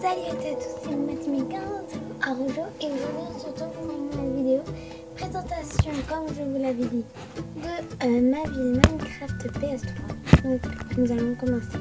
Salut à tous, c'est Mathiméca à Rojo et aujourd'hui on se retrouve pour une vidéo présentation, comme je vous l'avais dit, de ma ville Minecraft PS3. Donc nous allons commencer.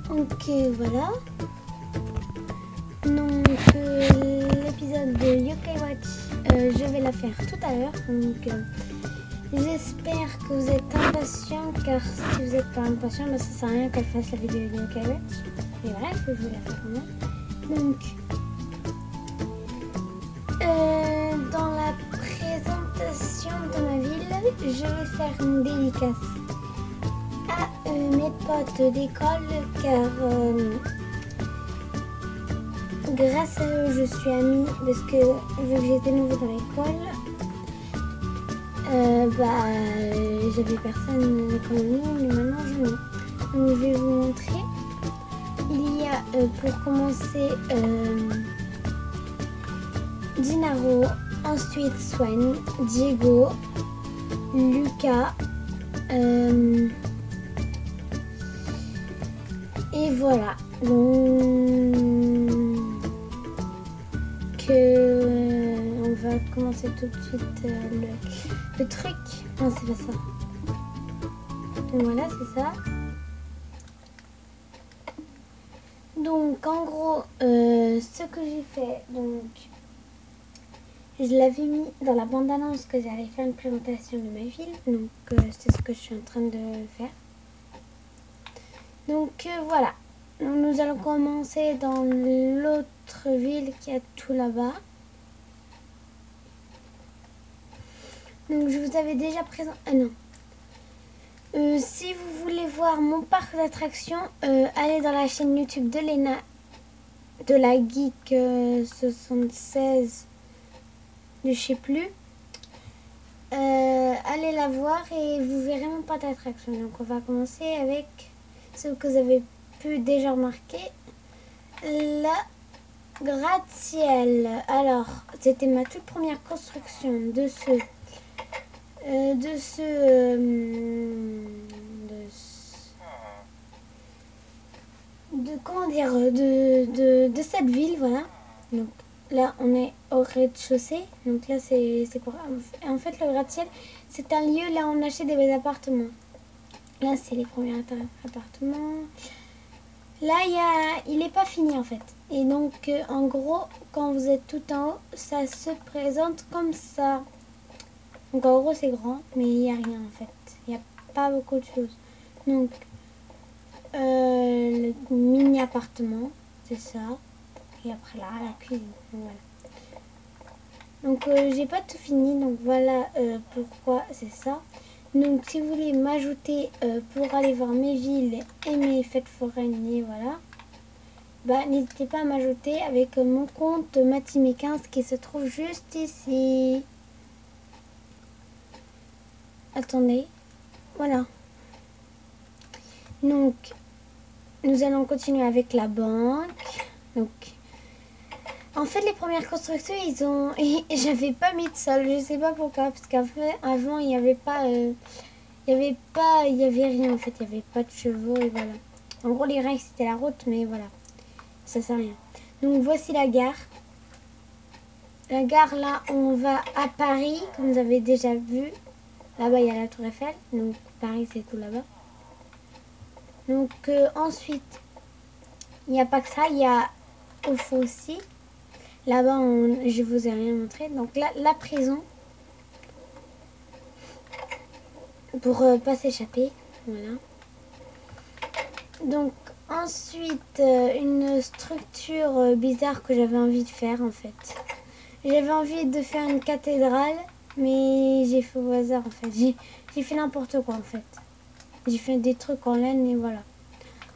Donc voilà. Donc l'épisode de Yokai Watch, je vais la faire tout à l'heure. Donc j'espère que vous êtes impatients, car si vous n'êtes pas impatients, ça sert à rien qu'elle fasse la vidéo de Yokai Watch. Et bref, je vais la faire quand même. Donc, dans la présentation de ma ville, je vais faire une dédicace à mes potes d'école, car grâce à eux, je suis amie, parce que vu que j'étais nouveau dans l'école, j'avais personne comme amie, mais maintenant j'en ai. Donc, je vais vous montrer. Il y a pour commencer Dinaro, ensuite Swen, Diego, Lucas, et voilà. Donc on va commencer tout de suite le truc. Non, c'est pas ça. Donc voilà, c'est ça. Donc en gros, ce que j'ai fait, donc je l'avais mis dans la bande-annonce que j'allais faire une présentation de ma ville. Donc c'est ce que je suis en train de faire. Donc voilà. Donc, nous allons commencer dans l'autre ville qui est tout là-bas. Donc je vous avais déjà présenté... Ah non. Si vous voulez voir mon parc d'attractions, allez dans la chaîne YouTube de Léna, de la Geek 76, de je sais plus. Allez la voir et vous verrez mon parc d'attractions. Donc on va commencer avec ce que vous avez pu déjà remarquer, la gratte-ciel. Alors c'était ma toute première construction de cette ville, voilà. Donc là on est au rez-de-chaussée, donc là c'est quoi en fait le gratte-ciel, c'est un lieu là où on achète des appartements. Là c'est les premiers appartements. Là il n'est pas fini en fait, et donc en gros quand vous êtes tout en haut, ça se présente comme ça. Donc en gros c'est grand, mais il n'y a rien en fait, il n'y a pas beaucoup de choses. Donc le mini appartement, c'est ça, et après là la cuisine. Donc voilà. Donc j'ai pas tout fini, donc voilà pourquoi c'est ça. Donc si vous voulez m'ajouter pour aller voir mes villes et mes fêtes foraines, voilà, n'hésitez pas à m'ajouter avec mon compte Mathiméca qui se trouve juste ici. Attendez, voilà. Donc nous allons continuer avec la banque. Donc en fait les premières constructions j'avais pas mis de sol, je sais pas pourquoi, parce qu'avant il n'y avait pas il y avait rien en fait, il n'y avait pas de chevaux, et voilà. En gros les rails c'était la route, mais voilà, ça sert à rien. Donc voici la gare. La gare, là on va à Paris, comme vous avez déjà vu. Là-bas il y a la tour Eiffel, donc Paris c'est tout là-bas. Donc ensuite il n'y a pas que ça, il y a au fond aussi. Là-bas, je vous ai rien montré. Donc là, la prison. Pour pas s'échapper. Voilà. Donc ensuite, une structure bizarre que j'avais envie de faire en fait. J'avais envie de faire une cathédrale, mais j'ai fait au hasard en fait. J'ai fait n'importe quoi en fait. J'ai fait des trucs en laine et voilà.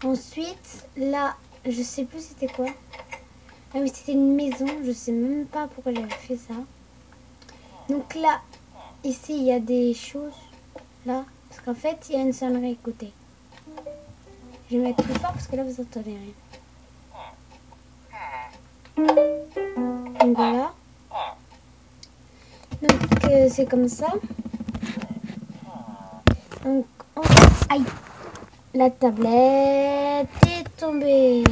Ensuite, là, je sais plus c'était quoi. Ah oui, c'était une maison, je sais même pas pourquoi j'avais fait ça. Donc là, ici, il y a des choses, là, parce qu'en fait, il y a une sonnerie, écoutez. Je vais mettre plus fort parce que là, vous entendez rien. Donc voilà. Donc c'est comme ça. Donc, aïe, la tablette est tomber.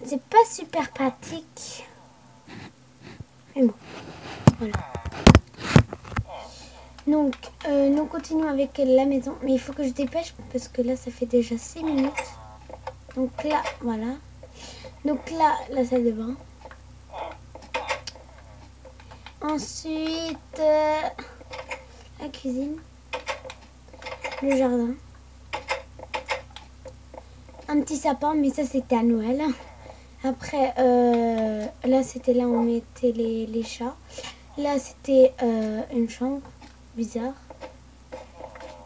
C'est pas super pratique. Mais bon, voilà. Donc, nous continuons avec la maison. Mais il faut que je dépêche parce que là, ça fait déjà 6 minutes. Donc là, voilà. Donc là, la salle de bain. Ensuite, la cuisine. Le jardin. Un petit sapin, mais ça, c'était à Noël. Après, là, c'était là où on mettait les chats. Là, c'était une chambre. Bizarre.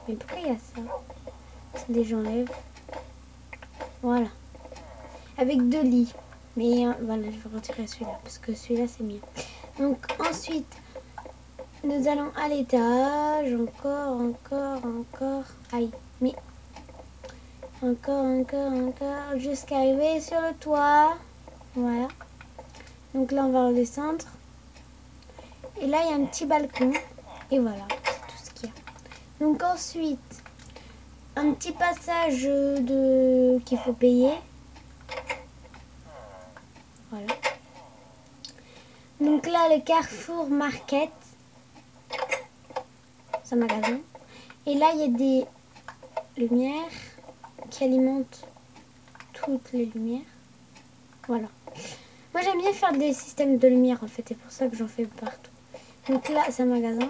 Mais pourquoi il y a ça? C'est des j'enlève. Voilà. Avec 2 lits. Mais voilà, je vais retirer celui-là. Parce que celui-là, c'est mieux. Donc, ensuite, nous allons à l'étage. Encore. Aïe. Mais encore. Jusqu'à arriver sur le toit. Voilà. Donc là, on va redescendre. Et là, il y a un petit balcon. Et voilà, c'est tout ce qu'il y a. Donc ensuite, un petit passage qu'il faut payer. Voilà. Donc là, le Carrefour Market. C'est un magasin. Et là, il y a des lumières qui alimentent toutes les lumières. Voilà. Moi, j'aime bien faire des systèmes de lumière, en fait. C'est pour ça que j'en fais partout. Donc là, c'est un magasin.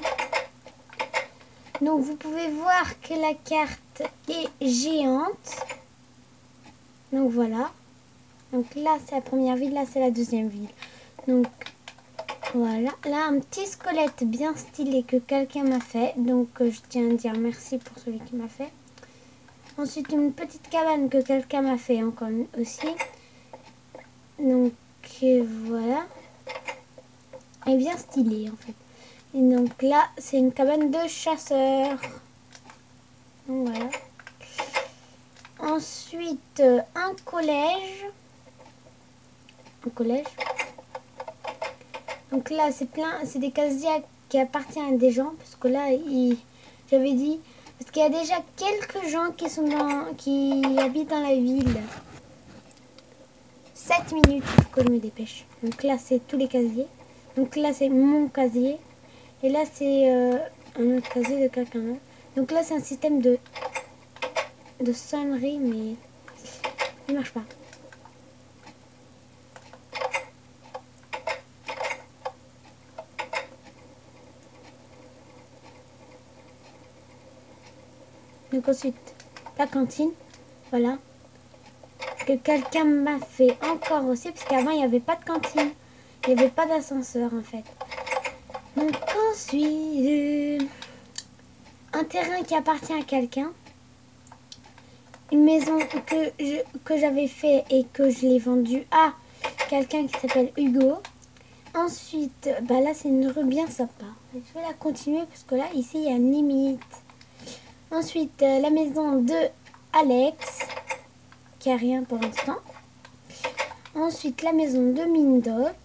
Donc, vous pouvez voir que la carte est géante. Donc, voilà. Donc là, c'est la première ville. Là, c'est la deuxième ville. Donc, voilà. Là, un petit squelette bien stylé que quelqu'un m'a fait. Donc, je tiens à dire merci pour celui qui m'a fait. Ensuite, une petite cabane que quelqu'un m'a fait encore aussi. Donc, voilà. Elle est bien stylée, en fait. Et donc là, c'est une cabane de chasseurs. Donc voilà. Ensuite, un collège. Donc là, c'est plein, c'est des casiers qui appartiennent à des gens. Parce que là, j'avais dit, parce qu'il y a déjà quelques gens qui habitent dans la ville. 7 minutes, il faut que je me dépêche. Donc là, c'est tous les casiers. Donc là, c'est mon casier. Et là, c'est un autre casier de quelqu'un d'autre. Donc là, c'est un système de sonnerie, mais il marche pas. Donc ensuite, la cantine, voilà. Que quelqu'un m'a fait encore aussi, parce qu'avant, il n'y avait pas de cantine. Il n'y avait pas d'ascenseur, en fait. Donc ensuite, un terrain qui appartient à quelqu'un. Une maison que j'avais fait et que je l'ai vendue à quelqu'un qui s'appelle Hugo. Ensuite, bah là, c'est une rue bien sympa. Je vais la continuer parce que là, ici, il y a une limite. Ensuite, la maison de Alex, qui a rien pour l'instant. Ensuite, la maison de Mindoc,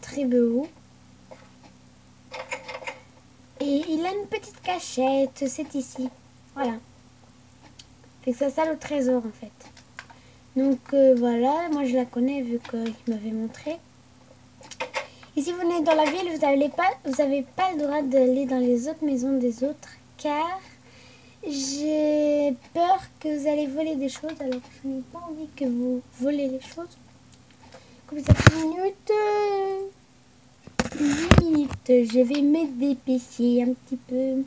très beau. Et il a une petite cachette, c'est ici. Voilà. Fait que ça sert au trésor en fait. Donc voilà, moi je la connais vu qu'il m'avait montré. Et si vous venez dans la ville, vous n'avez pas le droit d'aller dans les autres maisons des autres, car j'ai peur que vous allez voler des choses, alors je n'ai pas envie que vous volez les choses. Comme ça fait 10 minutes, je vais me dépêcher un petit peu.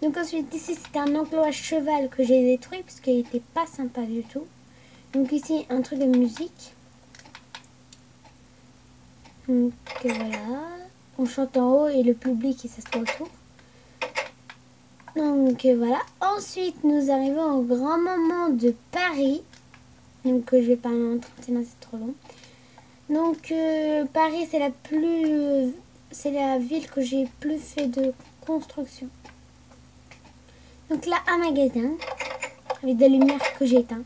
Donc ensuite, ici, c'était un enclos à cheval que j'ai détruit parce qu'il n'était pas sympa du tout. Donc ici, un truc de musique. Donc voilà. On chante en haut et le public, il s'assoit autour. Donc voilà. Ensuite, nous arrivons au grand moment de Paris. Donc je vais pas l'entretenir, c'est trop long. Donc Paris, c'est la ville que j'ai plus fait de construction. Donc là, un magasin avec des lumières que j'ai éteintes.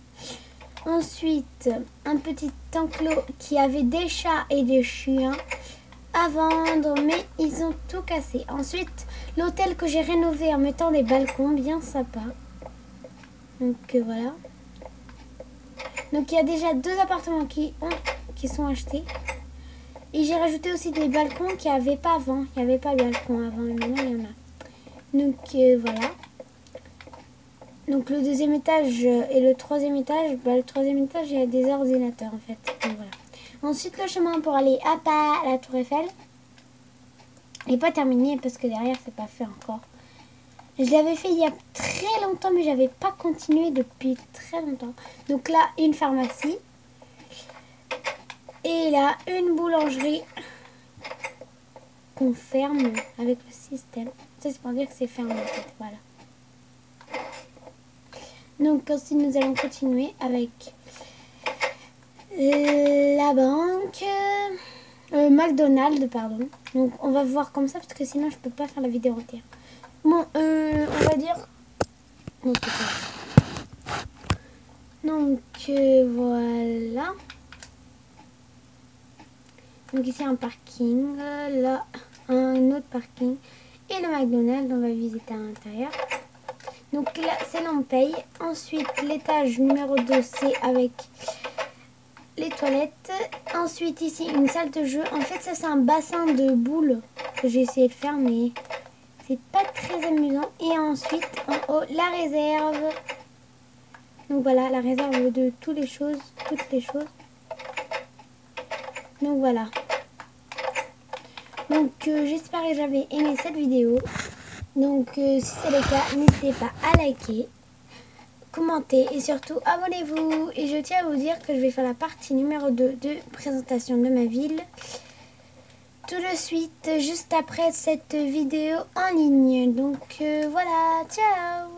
Ensuite, un petit enclos qui avait des chats et des chiens à vendre, mais ils ont tout cassé. Ensuite, l'hôtel que j'ai rénové en mettant des balcons bien sympas. Donc voilà. Donc il y a déjà 2 appartements qui sont achetés. Et j'ai rajouté aussi des balcons qu'il n'y avait pas avant. Il n'y avait pas de balcon avant, mais maintenant il y en a. Donc voilà. Donc le 2e étage et le 3e étage, le 3e étage il y a des ordinateurs en fait. Donc voilà. Ensuite le chemin pour aller à la Tour Eiffel n'est pas terminé parce que derrière c'est pas fait encore. Je l'avais fait il y a très longtemps mais j'avais pas continué depuis très longtemps. Donc là une pharmacie et là une boulangerie qu'on ferme avec le système. Ça c'est pour dire que c'est fermé en fait. Voilà. Donc ensuite nous allons continuer avec la banque, McDonald's pardon. Donc on va voir comme ça parce que sinon je peux pas faire la vidéo entière. Bon on va dire donc voilà. Donc ici un parking, là un autre parking et le McDonald's on va visiter à l'intérieur. Donc là, c'est là on paye. Ensuite, l'étage numéro 2, c'est avec les toilettes. Ensuite, ici, une salle de jeu. En fait, ça, c'est un bassin de boules que j'ai essayé de faire, mais c'est pas très amusant. Et ensuite, en haut, la réserve. Donc voilà, la réserve de toutes les choses. Donc voilà. Donc, j'espère que j'avais aimé cette vidéo. Donc si c'est le cas, n'hésitez pas à liker, commenter et surtout abonnez-vous. Et je tiens à vous dire que je vais faire la partie numéro 2 de présentation de ma ville tout de suite, juste après cette vidéo en ligne. Donc voilà, ciao!